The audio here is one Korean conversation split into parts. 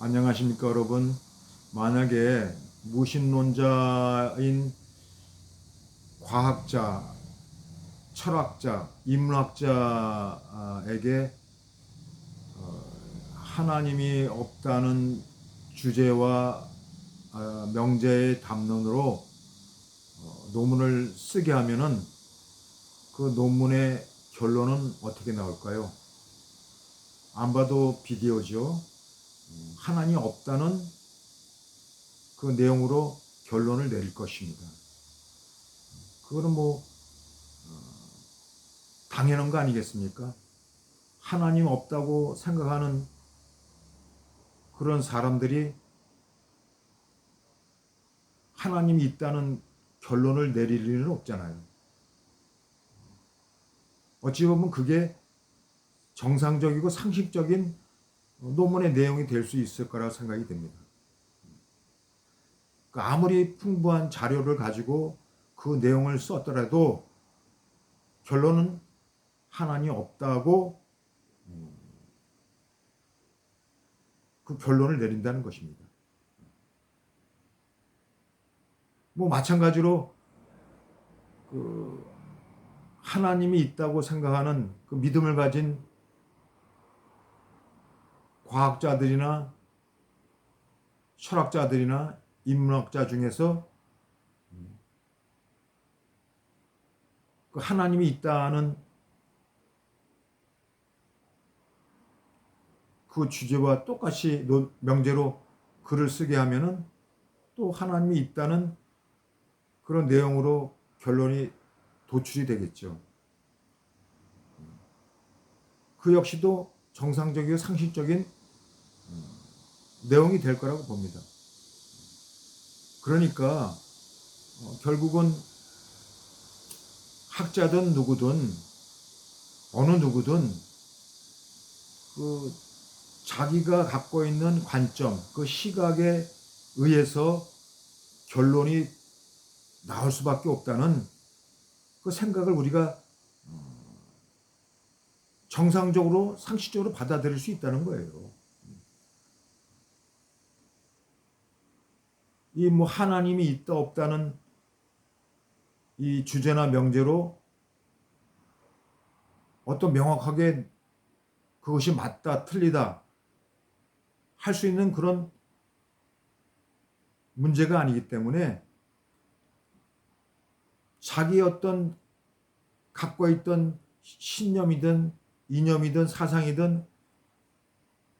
안녕하십니까, 여러분. 만약에 무신론자인 과학자, 철학자, 인문학자에게 하나님이 없다는 주제와 명제의 담론으로 논문을 쓰게 하면은 그 논문의 결론은 어떻게 나올까요? 안 봐도 비디오죠. 하나님이 없다는 그 내용으로 결론을 내릴 것입니다. 그거는 당연한 거 아니겠습니까? 하나님 없다고 생각하는 그런 사람들이 하나님이 있다는 결론을 내릴 일은 없잖아요. 어찌 보면 그게 정상적이고 상식적인 논문의 내용이 될 수 있을 거라고 생각이 됩니다. 아무리 풍부한 자료를 가지고 그 내용을 썼더라도 결론은 하나님이 없다고 그 결론을 내린다는 것입니다. 마찬가지로 그 하나님이 있다고 생각하는 그 믿음을 가진 과학자들이나 철학자들이나 인문학자 중에서 그 하나님이 있다는 그 주제와 똑같이 명제로 글을 쓰게 하면은 또 하나님이 있다는 그런 내용으로 결론이 도출이 되겠죠. 그 역시도 정상적이고 상식적인 내용이 될 거라고 봅니다. 그러니까 결국은 학자든 누구든 어느 누구든 그 자기가 갖고 있는 관점, 그 시각에 의해서 결론이 나올 수밖에 없다는 그 생각을 우리가 정상적으로 상식적으로 받아들일 수 있다는 거예요. 이 하나님이 있다 없다는 이 주제나 명제로 어떤 명확하게 그것이 맞다 틀리다 할 수 있는 그런 문제가 아니기 때문에 자기의 어떤 갖고 있던 신념이든 이념이든 사상이든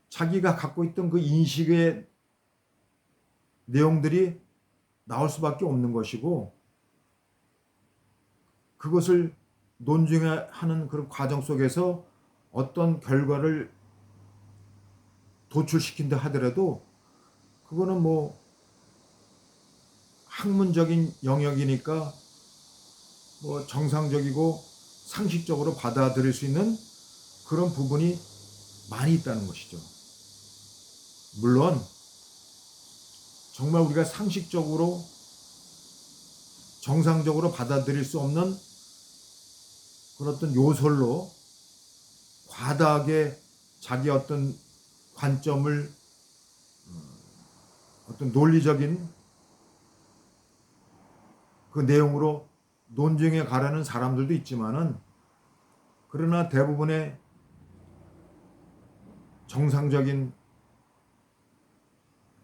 자기가 갖고 있던 그 인식의 내용들이 나올 수밖에 없는 것이고 그것을 논증하는 그런 과정 속에서 어떤 결과를 도출시킨다 하더라도 그거는 학문적인 영역이니까 정상적이고 상식적으로 받아들일 수 있는 그런 부분이 많이 있다는 것이죠. 물론 정말 우리가 상식적으로 정상적으로 받아들일 수 없는 그런 어떤 요설로 과다하게 자기 어떤 관점을 어떤 논리적인 그 내용으로 논증해 가려는 사람들도 있지만은 그러나 대부분의 정상적인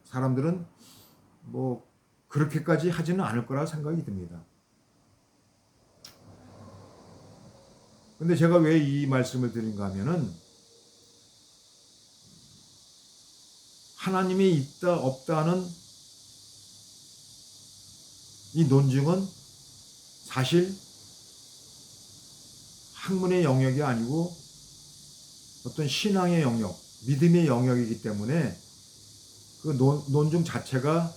사람들은 그렇게까지 하지는 않을 거라 생각이 듭니다. 근데 제가 왜 이 말씀을 드린가 하면은 하나님이 있다 없다는 이 논증은 사실 학문의 영역이 아니고 어떤 신앙의 영역, 믿음의 영역이기 때문에 그 논증 자체가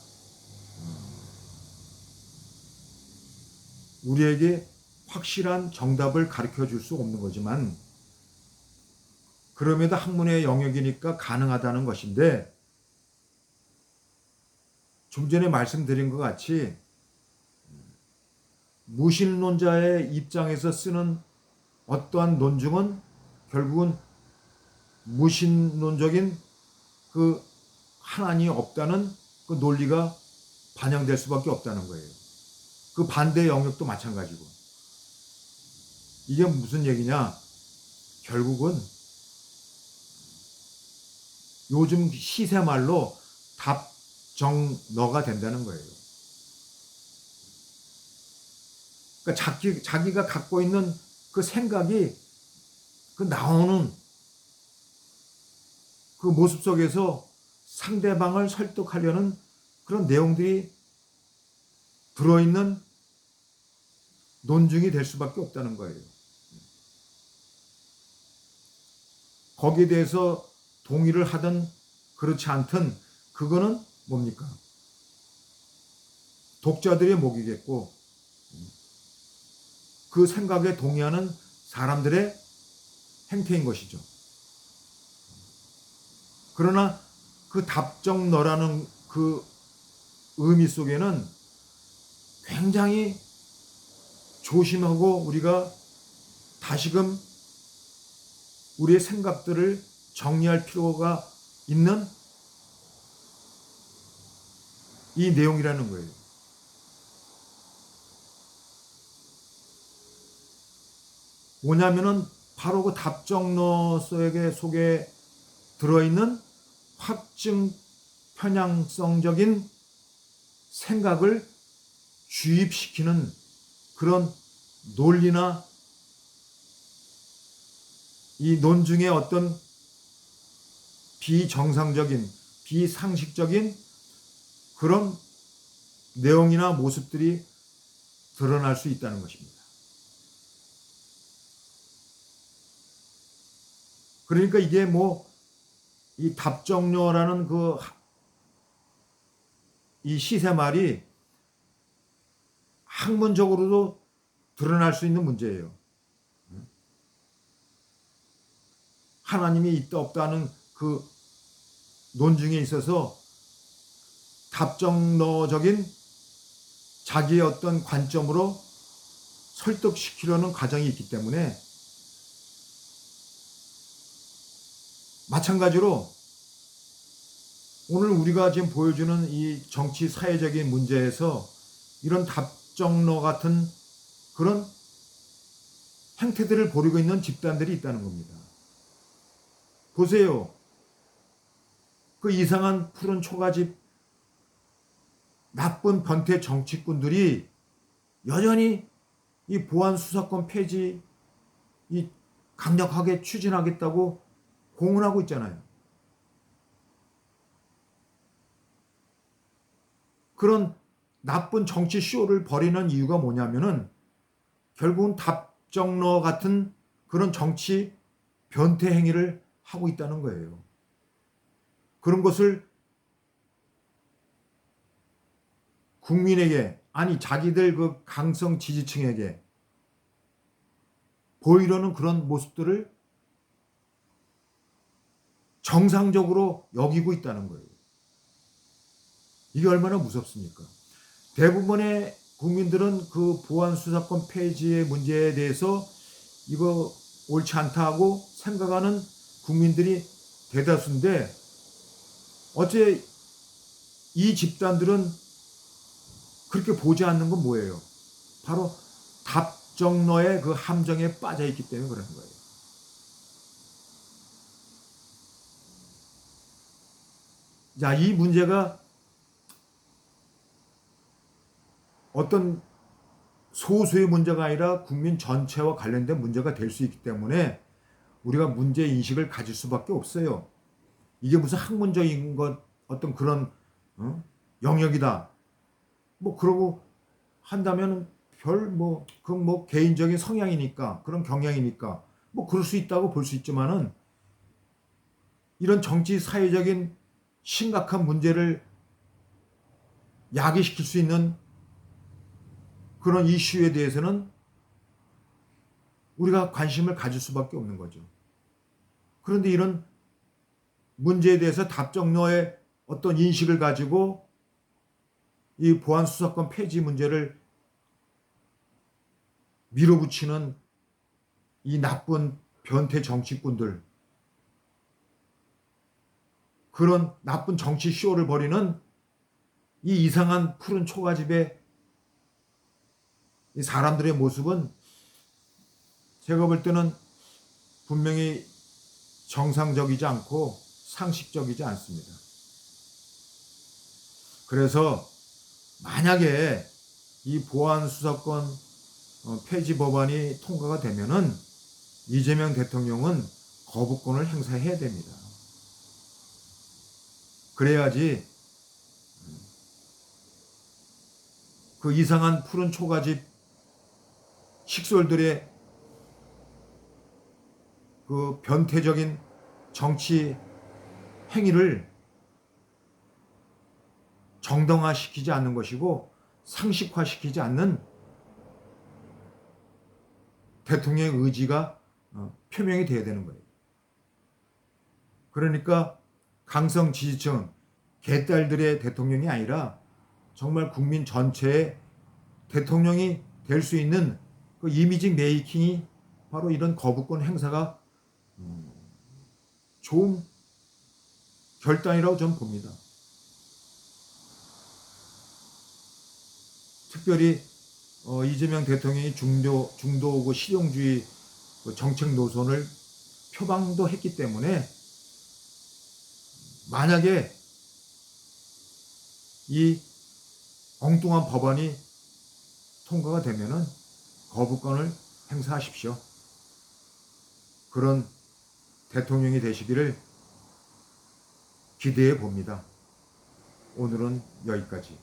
우리에게 확실한 정답을 가르쳐 줄 수 없는 거지만 그럼에도 학문의 영역이니까 가능하다는 것인데 좀 전에 말씀드린 것 같이 무신론자의 입장에서 쓰는 어떠한 논증은 결국은 무신론적인 그 하나님이 없다는 그 논리가 반영될 수밖에 없다는 거예요. 그 반대 영역도 마찬가지고. 이게 무슨 얘기냐? 결국은 요즘 시세말로 답정너가 된다는 거예요. 그러니까 자기가 갖고 있는 그 생각이 그 나오는 그 모습 속에서 상대방을 설득하려는 그런 내용들이 들어있는 논증이 될 수밖에 없다는 거예요. 거기에 대해서 동의를 하든 그렇지 않든 그거는 뭡니까? 독자들의 몫이겠고 그 생각에 동의하는 사람들의 행태인 것이죠. 그러나 그 답정너라는 그 의미 속에는 굉장히 조심하고 우리가 다시금 우리의 생각들을 정리할 필요가 있는 이 내용이라는 거예요. 뭐냐면은 바로 그 답정너 속에 들어있는 확증 편향성적인 생각을 주입시키는 그런 논리나 이 논증의 어떤 비정상적인 비상식적인 그런 내용이나 모습들이 드러날 수 있다는 것입니다. 그러니까 이게 이 답정너라는 이 시세말이 학문적으로도 드러날 수 있는 문제예요. 하나님이 있다 없다는 그 논증에 있어서 답정너적인 자기의 어떤 관점으로 설득시키려는 과정이 있기 때문에 마찬가지로 오늘 우리가 지금 보여주는 이 정치 사회적인 문제에서 이런 답정너 같은 그런 행태들을 벌이고 있는 집단들이 있다는 겁니다. 보세요. 그 이상한 푸른 초가집 나쁜 변태 정치꾼들이 여전히 이 보안 수사권 폐지 이 강력하게 추진하겠다고 공언하고 있잖아요. 그런 나쁜 정치 쇼를 벌이는 이유가 뭐냐면은 결국은 답정너 같은 그런 정치 변태 행위를 하고 있다는 거예요. 그런 것을 국민에게 아니 자기들 그 강성 지지층에게 보이려는 그런 모습들을 정상적으로 여기고 있다는 거예요. 이게 얼마나 무섭습니까? 대부분의 국민들은 그 보안 수사권 폐지의 문제에 대해서 이거 옳지 않다고 생각하는 국민들이 대다수인데 어째 이 집단들은 그렇게 보지 않는 건 뭐예요? 바로 답정너의 그 함정에 빠져 있기 때문에 그러는 거예요. 자, 이 문제가 어떤 소수의 문제가 아니라 국민 전체와 관련된 문제가 될 수 있기 때문에 우리가 문제 인식을 가질 수밖에 없어요. 이게 무슨 학문적인 것 어떤 그런 영역이다. 그러고 한다면 그건 개인적인 성향이니까 그런 경향이니까 그럴 수 있다고 볼 수 있지만은 이런 정치 사회적인 심각한 문제를 야기시킬 수 있는 그런 이슈에 대해서는 우리가 관심을 가질 수밖에 없는 거죠. 그런데 이런 문제에 대해서 답정너의 어떤 인식을 가지고 이 보안 수사권 폐지 문제를 밀어붙이는 이 나쁜 변태 정치꾼들 그런 나쁜 정치 쇼를 벌이는 이 이상한 푸른 초가집의 이 사람들의 모습은 제가 볼 때는 분명히 정상적이지 않고 상식적이지 않습니다. 그래서 만약에 이 보안 수사권 폐지 법안이 통과가 되면은 이재명 대통령은 거부권을 행사해야 됩니다. 그래야지 그 이상한 푸른 초가집 식솔들의 그 변태적인 정치 행위를 정당화시키지 않는 것이고 상식화시키지 않는 대통령의 의지가 표명이 돼야 되는 거예요. 그러니까 강성 지지층, 개딸들의 대통령이 아니라 정말 국민 전체의 대통령이 될 수 있는 그 이미지 메이킹이 바로 이런 거부권 행사가 좋은 결단이라고 저는 봅니다. 특별히 이재명 대통령이 중도 실용주의 정책 노선을 표방도 했기 때문에 만약에 이 엉뚱한 법안이 통과가 되면은 거부권을 행사하십시오. 그런 대통령이 되시기를 기대해 봅니다. 오늘은 여기까지.